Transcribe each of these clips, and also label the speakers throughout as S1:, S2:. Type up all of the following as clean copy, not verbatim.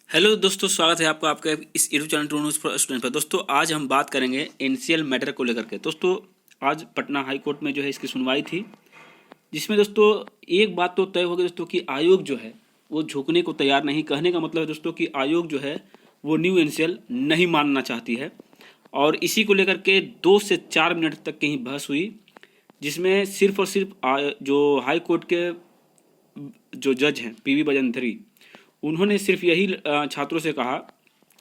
S1: Hello दोस्तों, स्वागत है आपका आपके इस YouTube channel to news for student पर। दोस्तों आज हम बात करेंगे एनसीएल मैटर को लेकर के। दोस्तों आज पटना हाई कोर्ट में जो है इसकी सुनवाई थी, जिसमें दोस्तों एक बात तो तय हो गई दोस्तों कि आयोग जो है वो झुकने को तैयार नहीं। कहने का मतलब है दोस्तों कि आयोग जो है वो न्यू एनसीएल नहीं मानना चाहती है, और इसी को लेकर के 2 से 4 मिनट तक की बहस हुई, जिसमें सिर्फ और सिर्फ जो हाई कोर्ट के जो जज हैं पीवी बजंतरी, उन्होंने सिर्फ यही छात्रों से कहा,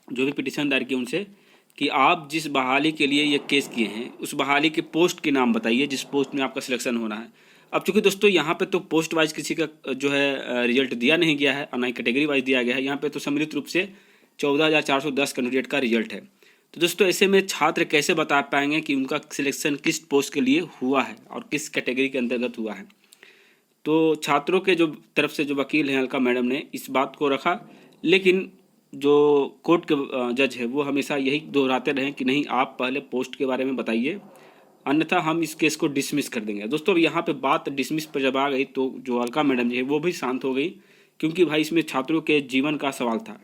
S1: जो भी पिटीशन दायर की उनसे, कि आप जिस बहाली के लिए ये केस किए हैं उस बहाली के पोस्ट के नाम बताइए जिस पोस्ट में आपका सिलेक्शन होना है। अब चूंकि दोस्तों यहाँ पे तो पोस्ट वाइज किसी का जो है रिजल्ट दिया नहीं गया है और ना ही कैटेगरी वाइज दिया गया है, यहाँ पे तो सम्मिलित रूप से 14,410 कैंडिडेट का रिजल्ट है। तो दोस्तों ऐसे में छात्र कैसे बता पाएंगे कि उनका सिलेक्शन किस पोस्ट के लिए हुआ है और किस कैटेगरी के अंतर्गत हुआ है। तो छात्रों के जो तरफ से जो वकील हैं अलका मैडम ने इस बात को रखा, लेकिन जो कोर्ट के जज है वो हमेशा यही दोहराते रहे कि नहीं, आप पहले पोस्ट के बारे में बताइए, अन्यथा हम इस केस को डिसमिस कर देंगे। दोस्तों अब यहाँ पे बात डिसमिस पर जब आ गई तो जो अलका मैडम जी है वो भी शांत हो गई, क्योंकि भाई इसमें छात्रों के जीवन का सवाल था।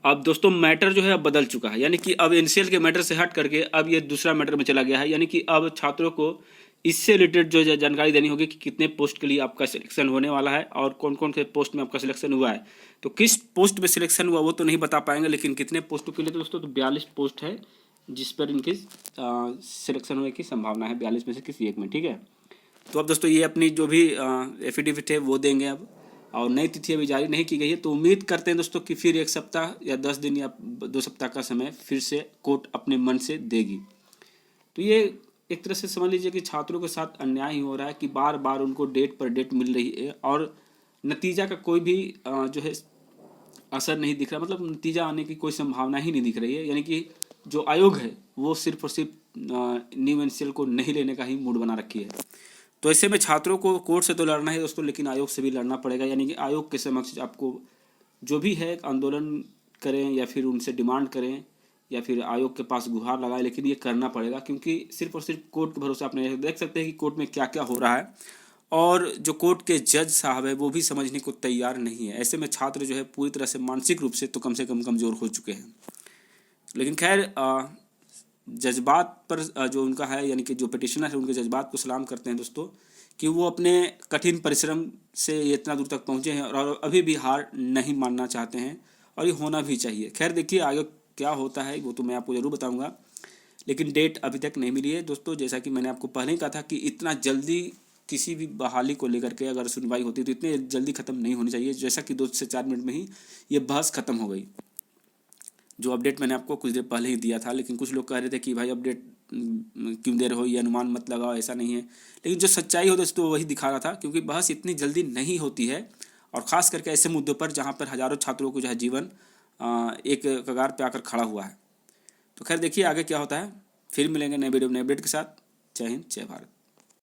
S1: अब दोस्तों मैटर जो है अब बदल चुका है, यानी कि अब एनसीएल के मैटर से हट करके अब ये दूसरा मैटर में चला गया है, यानी कि अब छात्रों को इससे रिलेटेड जो जानकारी देनी होगी कि कितने पोस्ट के लिए आपका सिलेक्शन होने वाला है और कौन कौन से पोस्ट में आपका सिलेक्शन हुआ है। तो किस पोस्ट में सिलेक्शन हुआ वो तो नहीं बता पाएंगे, लेकिन कितने पोस्टों के लिए तो दोस्तों तो 42 पोस्ट है जिस पर इनके सिलेक्शन होने की संभावना है, 42 में से किसी एक में। ठीक है, तो अब दोस्तों ये अपनी जो भी एफिडेविट है वो देंगे अब, और नई तिथि अभी जारी नहीं की गई है। तो उम्मीद करते हैं दोस्तों कि फिर 1 सप्ताह या 10 दिन या 2 सप्ताह का समय फिर से कोर्ट अपने मन से देगी। तो ये एक तरह से समझ लीजिए कि छात्रों के साथ अन्याय ही हो रहा है कि बार बार उनको डेट पर डेट मिल रही है और नतीजा का कोई भी जो है असर नहीं दिख रहा, मतलब नतीजा आने की कोई संभावना ही नहीं दिख रही है। यानी कि जो आयोग है वो सिर्फ और सिर्फ न्यू एनसीएल को नहीं लेने का ही मूड बना रखी है। तो ऐसे में छात्रों को कोर्ट से तो लड़ना है दोस्तों, लेकिन आयोग से भी लड़ना पड़ेगा। यानी कि आयोग के समक्ष आपको जो भी है आंदोलन करें या फिर उनसे डिमांड करें या फिर आयोग के पास गुहार लगाए, लेकिन ये करना पड़ेगा, क्योंकि सिर्फ और सिर्फ कोर्ट के भरोसे आप नहीं देख सकते हैं कि कोर्ट में क्या क्या हो रहा है, और जो कोर्ट के जज साहब है वो भी समझने को तैयार नहीं है। ऐसे में छात्र जो है पूरी तरह से मानसिक रूप से तो कम से कम कमज़ोर हो चुके हैं। लेकिन खैर जज्बात पर जो उनका है, यानी कि जो पिटिशनर है उनके जज्बात को सलाम करते हैं दोस्तों, कि वो अपने कठिन परिश्रम से इतना दूर तक पहुँचे हैं और अभी भी हार नहीं मानना चाहते हैं, और ये होना भी चाहिए। खैर देखिए आगे क्या होता है वो तो मैं आपको ज़रूर बताऊंगा, लेकिन डेट अभी तक नहीं मिली है दोस्तों। जैसा कि मैंने आपको पहले ही कहा था कि इतना जल्दी किसी भी बहाली को लेकर के अगर सुनवाई होती तो इतने जल्दी ख़त्म नहीं होनी चाहिए, जैसा कि 2 से 4 मिनट में ही ये बहस ख़त्म हो गई। जो अपडेट मैंने आपको कुछ देर पहले ही दिया था, लेकिन कुछ लोग कह रहे थे कि भाई अपडेट क्यों दे रहे हो, ये अनुमान मत लगाओ, ऐसा नहीं है। लेकिन जो सच्चाई हो दोस्तों वही दिखा रहा था, क्योंकि बहस इतनी जल्दी नहीं होती है, और ख़ास करके ऐसे मुद्दों पर जहाँ पर हज़ारों छात्रों को जो है जीवन एक कगार पे आकर खड़ा हुआ है। तो खैर देखिए आगे क्या होता है। फिर मिलेंगे नए वीडियो नए अपडेट के साथ। जय हिंद, जय भारत।